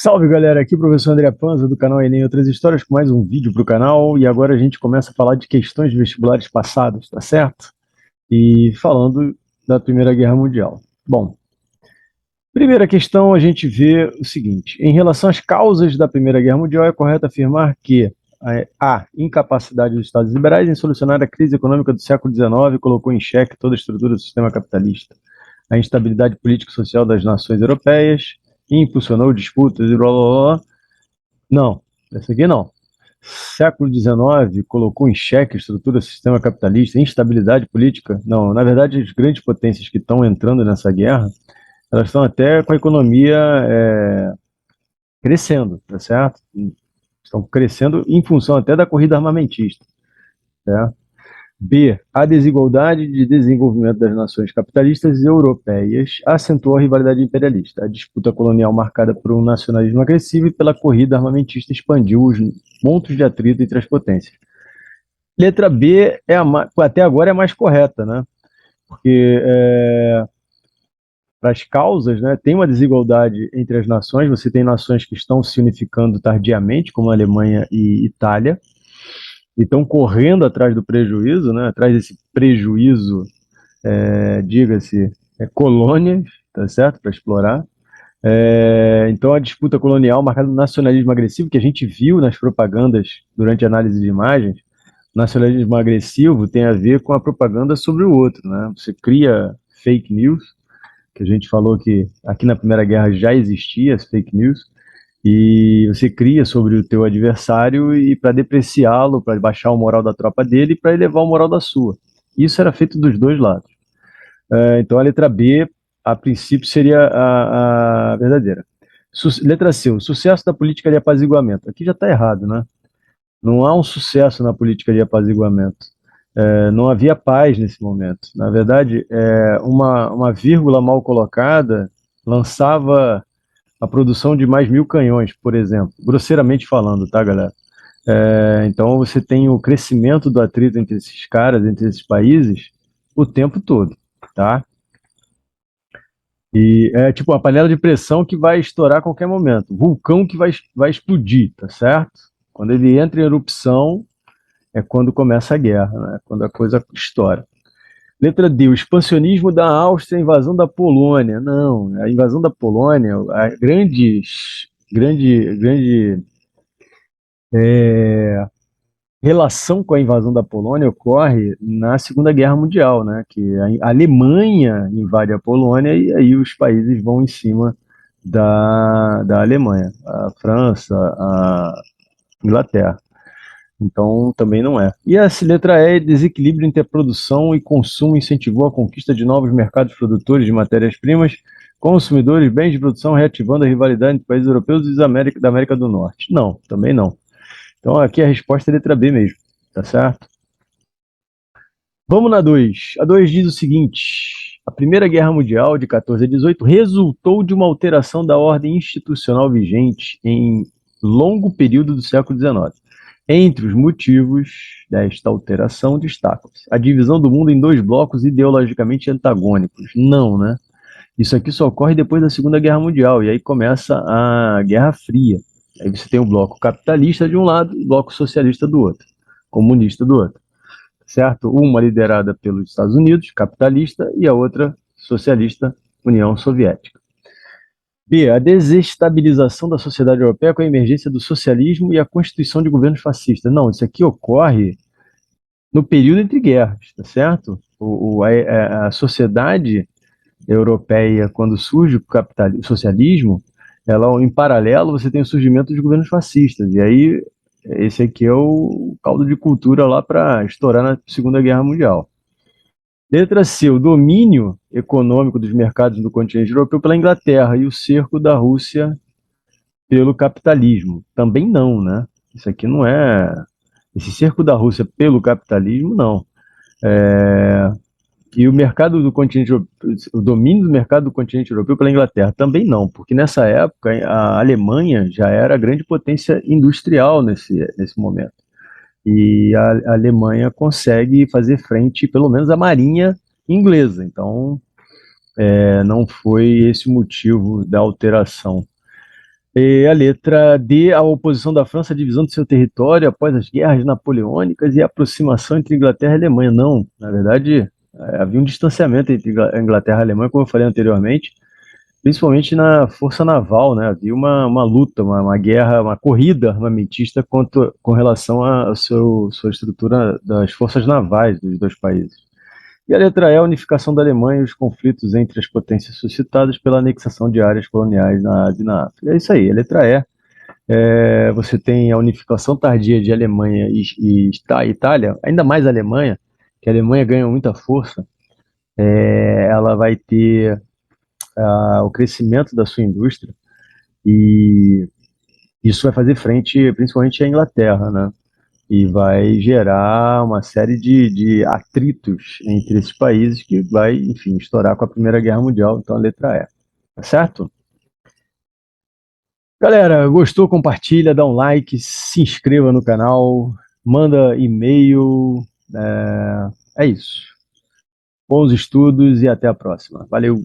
Salve galera, aqui é o professor André Panza do canal Enem e Outras Histórias com mais um vídeo para o canal e agora a gente começa a falar de questões de vestibulares passados, tá certo? E falando da Primeira Guerra Mundial. Bom, primeira questão a gente vê o seguinte, em relação às causas da Primeira Guerra Mundial é correto afirmar que a incapacidade dos Estados liberais em solucionar a crise econômica do século XIX colocou em xeque toda a estrutura do sistema capitalista, a instabilidade política e social das nações europeias impulsionou disputas e blá blá blá. Não, essa aqui não. Século XIX colocou em xeque a estrutura do sistema capitalista, instabilidade política. Não, na verdade, as grandes potências que estão entrando nessa guerra, elas estão até com a economia crescendo, tá certo? Estão crescendo em função até da corrida armamentista, certo? B. A desigualdade de desenvolvimento das nações capitalistas europeias acentuou a rivalidade imperialista. A disputa colonial marcada por um nacionalismo agressivo e pela corrida armamentista expandiu os pontos de atrito entre as potências. Letra B até agora é a mais correta, né? Porque para as causas, né, tem uma desigualdade entre as nações. Você tem nações que estão se unificando tardiamente, como a Alemanha e Itália, e estão correndo atrás do prejuízo, né? Atrás desse prejuízo, diga-se, colônias, tá certo? Para explorar. Então a disputa colonial marcada no nacionalismo agressivo, que a gente viu nas propagandas durante a análise de imagens, o nacionalismo agressivo tem a ver com a propaganda sobre o outro, né? Você cria fake news, que a gente falou que aqui na Primeira Guerra já existia as fake news, e você cria sobre o teu adversário e para depreciá-lo, para baixar o moral da tropa dele e para elevar o moral da sua. Isso era feito dos dois lados. Então a letra B, a princípio, seria a verdadeira. Letra C, o sucesso da política de apaziguamento. Aqui já está errado, né? Não há um sucesso na política de apaziguamento. Não havia paz nesse momento. Na verdade, uma vírgula mal colocada lançava a produção de mais 1.000 canhões, por exemplo, grosseiramente falando, tá, galera? Então você tem o crescimento do atrito entre esses caras, entre esses países, o tempo todo, tá? E é tipo uma panela de pressão que vai estourar a qualquer momento, vulcão que vai explodir, tá certo? Quando ele entra em erupção, é quando começa a guerra, né? Quando a coisa estoura. Letra D, o expansionismo da Áustria, a invasão da Polônia. Não, a invasão da Polônia, a grande relação com a invasão da Polônia ocorre na Segunda Guerra Mundial, né? Que a Alemanha invade a Polônia e aí os países vão em cima da Alemanha, a França, a Inglaterra. Então, também não é. E a letra E, desequilíbrio entre a produção e consumo incentivou a conquista de novos mercados produtores de matérias-primas, consumidores, bens de produção, reativando a rivalidade entre países europeus e da América do Norte. Não, também não. Então, aqui a resposta é a letra B mesmo, tá certo? Vamos na 2. A 2 diz o seguinte: a Primeira Guerra Mundial, de 14 a 18, resultou de uma alteração da ordem institucional vigente em longo período do século XIX. Entre os motivos desta alteração destacam-se a divisão do mundo em dois blocos ideologicamente antagônicos. Não, né? Isso aqui só ocorre depois da Segunda Guerra Mundial, e aí começa a Guerra Fria. Aí você tem o bloco capitalista de um lado e o bloco socialista do outro, comunista do outro, certo? Uma liderada pelos Estados Unidos, capitalista, e a outra socialista, União Soviética. B. A desestabilização da sociedade europeia com a emergência do socialismo e a constituição de governos fascistas. Não, isso aqui ocorre no período entre guerras, tá certo? A sociedade europeia, quando surge o socialismo, ela, em paralelo, você tem o surgimento de governos fascistas. E aí, esse aqui é o caldo de cultura lá para estourar na Segunda Guerra Mundial. Letra C, o domínio econômico dos mercados do continente europeu pela Inglaterra e o cerco da Rússia pelo capitalismo. Também não, né? Isso aqui não é... Esse cerco da Rússia pelo capitalismo, não. E o mercado do continente europeu, o domínio do mercado do continente europeu pela Inglaterra, também não, porque nessa época a Alemanha já era a grande potência industrial nesse momento. E a Alemanha consegue fazer frente, pelo menos, à marinha inglesa. Então, não foi esse o motivo da alteração. E a letra D, a oposição da França à divisão de seu território após as guerras napoleônicas e a aproximação entre Inglaterra e Alemanha. Não, na verdade, havia um distanciamento entre Inglaterra e Alemanha, como eu falei anteriormente, principalmente na força naval, né? Havia uma luta, uma guerra, uma corrida armamentista com relação à sua estrutura das forças navais dos dois países. E a letra E, a unificação da Alemanha e os conflitos entre as potências suscitados pela anexação de áreas coloniais na Ásia e na África. É isso aí, a letra E. Você tem a unificação tardia de Alemanha e Itália, ainda mais a Alemanha, que a Alemanha ganha muita força, ela vai ter o crescimento da sua indústria e isso vai fazer frente principalmente à Inglaterra, né? E vai gerar uma série de atritos entre esses países que vai, enfim, estourar com a Primeira Guerra Mundial, então a letra E. Tá certo? Galera, gostou? Compartilha, dá um like, se inscreva no canal, manda e-mail. É isso. Bons estudos e até a próxima. Valeu!